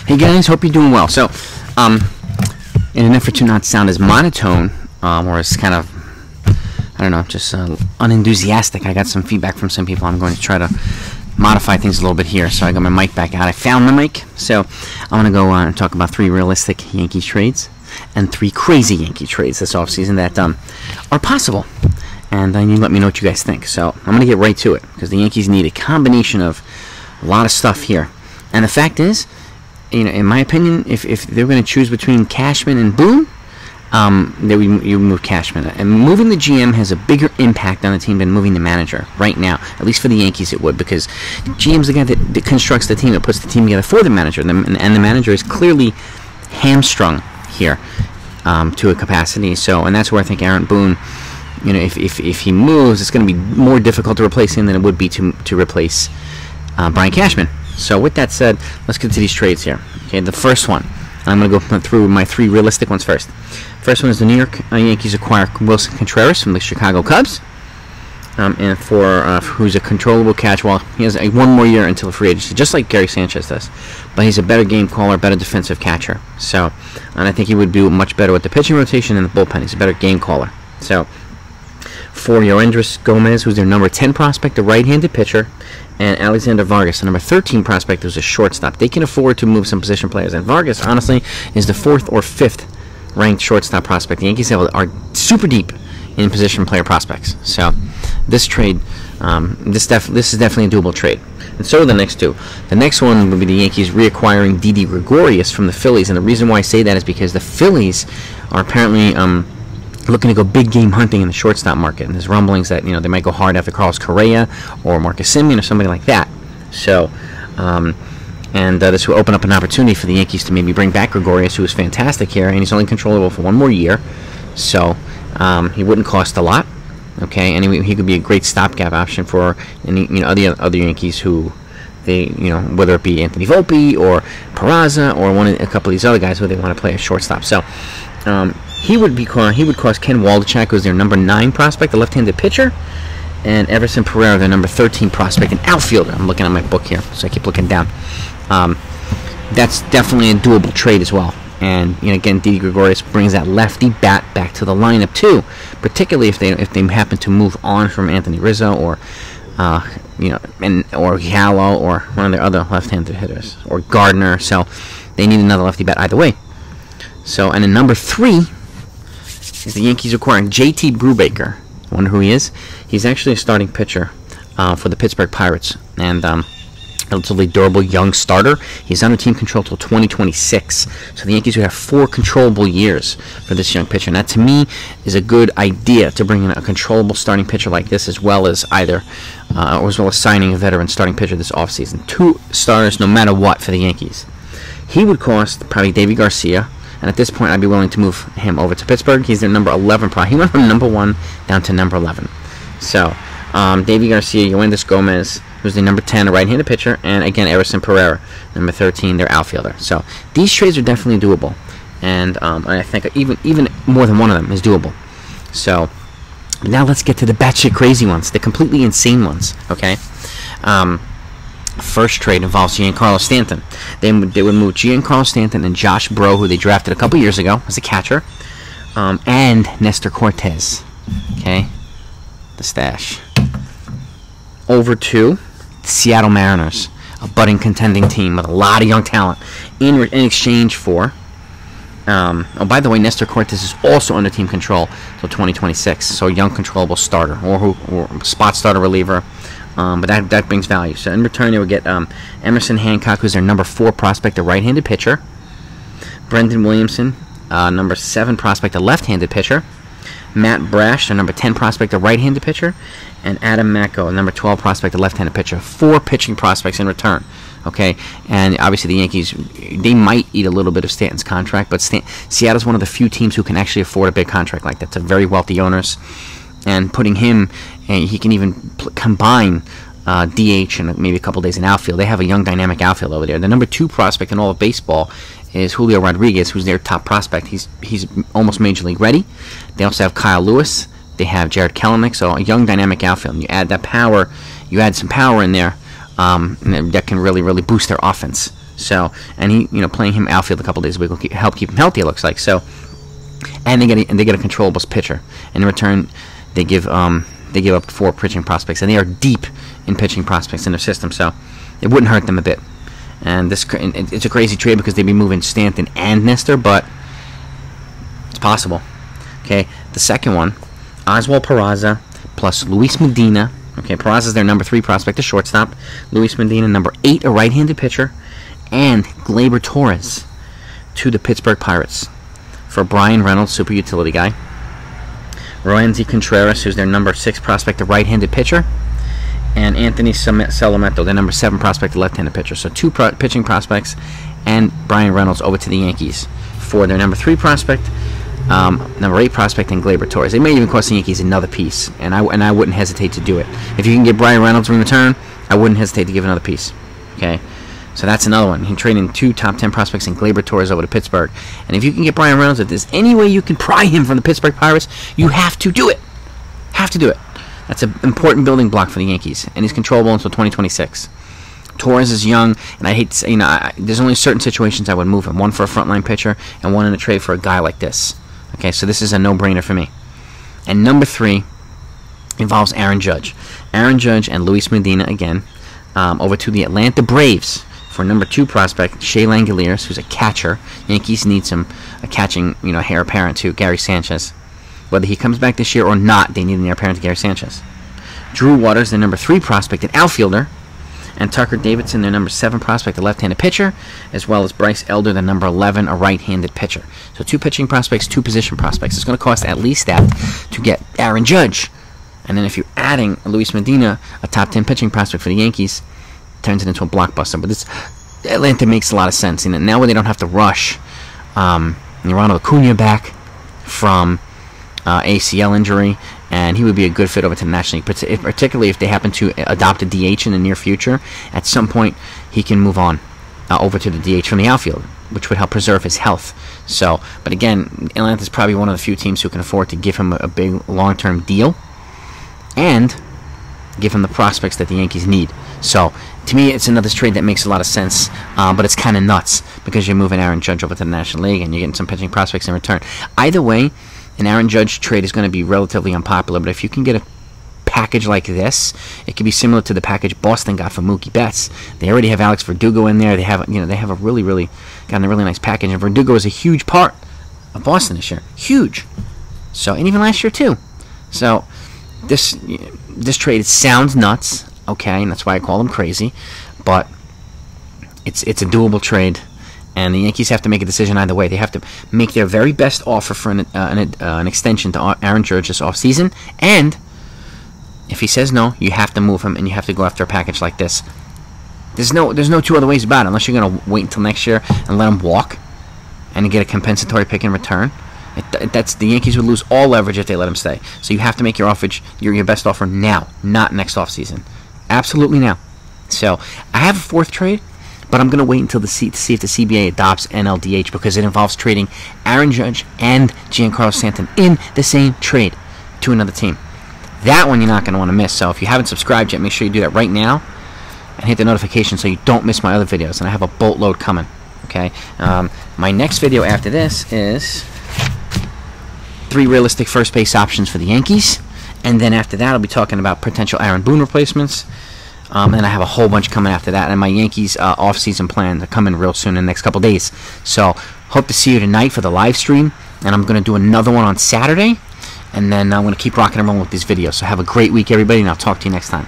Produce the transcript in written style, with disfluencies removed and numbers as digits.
Hey guys, hope you're doing well. So, in an effort to not sound as monotone, or as kind of, I don't know, just unenthusiastic, I got some feedback from some people. I'm going to try to modify things a little bit here. So I got my mic back out. I found my mic. So I want to go and talk about 3 realistic Yankees trades and 3 crazy Yankee trades this offseason that are possible. And then you let me know what you guys think. So I'm going to get right to it because the Yankees need a combination of a lot of stuff here. And the fact is, you know, in my opinion, if they're going to choose between Cashman and Boone, you move Cashman. And moving the GM has a bigger impact on the team than moving the manager right now. At least for the Yankees it would, because GM's the guy that constructs the team, that puts the team together for the manager. And the manager is clearly hamstrung here to a capacity. So, and that's where I think Aaron Boone, you know, if he moves, it's going to be more difficult to replace him than it would be to replace Brian Cashman. So with that said, let's get to these trades here. Okay, the first one, I'm going to go through my 3 realistic ones first. First one is the New York Yankees acquire Wilson Contreras from the Chicago Cubs, and for who's a controllable catch. Well, he has 1 more year until free agency, just like Gary Sanchez does. But he's a better game caller, better defensive catcher. So, and I think he would do much better with the pitching rotation and the bullpen. He's a better game caller. So, for Yoendris Gomez, who's their number 10 prospect, a right-handed pitcher, and Alexander Vargas, the number 13 prospect, who's a shortstop. They can afford to move some position players, and Vargas, honestly, is the 4th or 5th ranked shortstop prospect. The Yankees are super deep in position player prospects. So this trade, this is definitely a doable trade. And so are the next 2. The next one would be the Yankees reacquiring Didi Gregorius from the Phillies, and the reason why I say that is because the Phillies are apparently looking to go big game hunting in the shortstop market, and there's rumblings that, you know, they might go hard after Carlos Correa or Marcus Semien or somebody like that. So, this will open up an opportunity for the Yankees to maybe bring back Gregorius, who is fantastic here, and he's only controllable for 1 more year, so he wouldn't cost a lot. Okay, and he could be a great stopgap option for any, you know, other Yankees who they, you know, whether it be Anthony Volpe or Peraza or a couple of these other guys who they want to play a shortstop. So. He would cost Ken Waldichuk, who's their number 9 prospect, a left-handed pitcher, and Everson Pereira, their number 13 prospect, an outfielder. I'm looking at my book here, so I keep looking down. That's definitely a doable trade as well. And, you know, again, Didi Gregorius brings that lefty bat back to the lineup too, particularly if they happen to move on from Anthony Rizzo or or Gallo or one of their other left-handed hitters, or Gardner. So they need another lefty bat either way. So, and then number 3 is the Yankees acquiring JT Brubacher. Wonder who he is? He's actually a starting pitcher for the Pittsburgh Pirates, and relatively durable young starter. He's under team control till 2026. So the Yankees would have 4 controllable years for this young pitcher. And that, to me, is a good idea, to bring in a controllable starting pitcher like this, as well as signing a veteran starting pitcher this offseason. 2 starters, no matter what, for the Yankees. He would cost probably Davy Garcia. And at this point, I'd be willing to move him over to Pittsburgh. He's their number 11 He went from number 1 down to number 11. So, Davy Garcia, Yoendris Gomez, who's the number 10, a right-handed pitcher, and again, Everson Pereira, number 13, their outfielder. So, these trades are definitely doable. And I think even more than one of them is doable. So, now let's get to the batshit crazy ones, the completely insane ones, okay? First trade involves Giancarlo Stanton. They would move Giancarlo Stanton and Josh Breaux, who they drafted a couple years ago as a catcher, and Nestor Cortez, okay, the stash, over to the Seattle Mariners, a budding contending team with a lot of young talent, in exchange for, by the way, Nestor Cortez is also under team control until 2026, so a young controllable starter, or spot starter reliever. But that brings value. So in return, they would get Emerson Hancock, who's their number 4 prospect, a right-handed pitcher. Brendan Williamson, number 7 prospect, a left-handed pitcher. Matt Brash, their number 10 prospect, a right-handed pitcher. And Adam Macko, number 12 prospect, a left-handed pitcher. 4 pitching prospects in return. Okay, and obviously the Yankees, they might eat a little bit of Stanton's contract, but Seattle's one of the few teams who can actually afford a big contract like that. It's a very wealthy owners. And putting him, and he can even combine DH and maybe a couple days in outfield. They have a young, dynamic outfield over there. The number 2 prospect in all of baseball is Julio Rodriguez, who's their top prospect. He's almost major league ready. They also have Kyle Lewis. They have Jared Kelenic, so a young, dynamic outfield. And you add that power, you add some power in there, and that can really, really boost their offense. So, and he, playing him outfield a couple days a week will help keep him healthy. It looks like so. And they get a controllable pitcher. In return, they give up 4 pitching prospects, and they are deep in pitching prospects in their system. So, it wouldn't hurt them a bit. And it's a crazy trade because they'd be moving Stanton and Nestor, but it's possible. Okay, the second one, Oswald, Peraza plus Luis Medina. Okay, Peraza's their number 3 prospect, a shortstop. Luis Medina, number 8, a right-handed pitcher. And Gleyber Torres to the Pittsburgh Pirates for Brian Reynolds, super utility guy. Roansy Contreras, who's their number 6 prospect, a right-handed pitcher. And Anthony Salamento, their number 7 prospect, a left-handed pitcher. So 2 pitching prospects and Brian Reynolds over to the Yankees for their number 3 prospect, number 8 prospect, and Gleyber Torres. They may even cost the Yankees another piece, and I wouldn't hesitate to do it. If you can get Brian Reynolds in return, I wouldn't hesitate to give another piece. Okay, so that's another one. He traded 2 top 10 prospects and Gleyber Torres over to Pittsburgh. And if you can get Brian Reynolds, if there's any way you can pry him from the Pittsburgh Pirates, you have to do it. Have to do it. That's an important building block for the Yankees, and he's controllable until 2026. Torres is young, and I hate to say, there's only certain situations I would move him. One for a frontline pitcher, and one in a trade for a guy like this. Okay, so this is a no-brainer for me. And number 3 involves Aaron Judge. Aaron Judge and Luis Medina, again, over to the Atlanta Braves for number 2 prospect, Shea Langoliers, who's a catcher. Yankees need a catching, heir apparent to Gary Sanchez. Whether he comes back this year or not, they need an heir apparent to Gary Sanchez. Drew Waters, their number 3 prospect, an outfielder. And Tucker Davidson, their number 7 prospect, a left-handed pitcher. As well as Bryce Elder, the number 11, a right-handed pitcher. So 2 pitching prospects, 2 position prospects. It's going to cost at least that to get Aaron Judge. And then if you're adding Luis Medina, a top 10 pitching prospect for the Yankees, turns it into a blockbuster. But Atlanta makes a lot of sense. Now when they don't have to rush Ronald Acuna back from ACL injury, and he would be a good fit over to the National League, particularly if they happen to adopt a DH in the near future. At some point, he can move on over to the DH from the outfield, which would help preserve his health. So, but again, Atlanta is probably one of the few teams who can afford to give him a big long-term deal and give him the prospects that the Yankees need. So, to me, it's another trade that makes a lot of sense, but it's kind of nuts because you're moving Aaron Judge over to the National League and you're getting some pitching prospects in return. Either way, an Aaron Judge trade is going to be relatively unpopular, but if you can get a package like this, it could be similar to the package Boston got for Mookie Betts. They already have Alex Verdugo in there. They have a really nice package, and Verdugo is a huge part of Boston this year, huge. So, and even last year too. So, this trade sounds nuts, okay, and that's why I call them crazy, but it's a doable trade. And the Yankees have to make a decision either way. They have to make their very best offer for an extension to Aaron Judge this offseason. And if he says no, you have to move him, and you have to go after a package like this. There's no 2 other ways about it, unless you're going to wait until next year and let him walk and get a compensatory pick in return. The Yankees would lose all leverage if they let him stay. So you have to make your best offer now, not next offseason. Absolutely now. So I have a 4th trade, but I'm going to wait until to see if the CBA adopts NLDH because it involves trading Aaron Judge and Giancarlo Stanton in the same trade to another team. That one you're not going to want to miss. So if you haven't subscribed yet, make sure you do that right now and hit the notification so you don't miss my other videos. And I have a boatload coming. Okay. My next video after this is 3 realistic first base options for the Yankees. And then after that, I'll be talking about potential Aaron Boone replacements. And I have a whole bunch coming after that. And my Yankees off-season plan are coming real soon in the next couple days. So, hope to see you tonight for the live stream. And I'm going to do another one on Saturday. And then I'm going to keep rocking and rolling with these videos. So, have a great week, everybody, and I'll talk to you next time.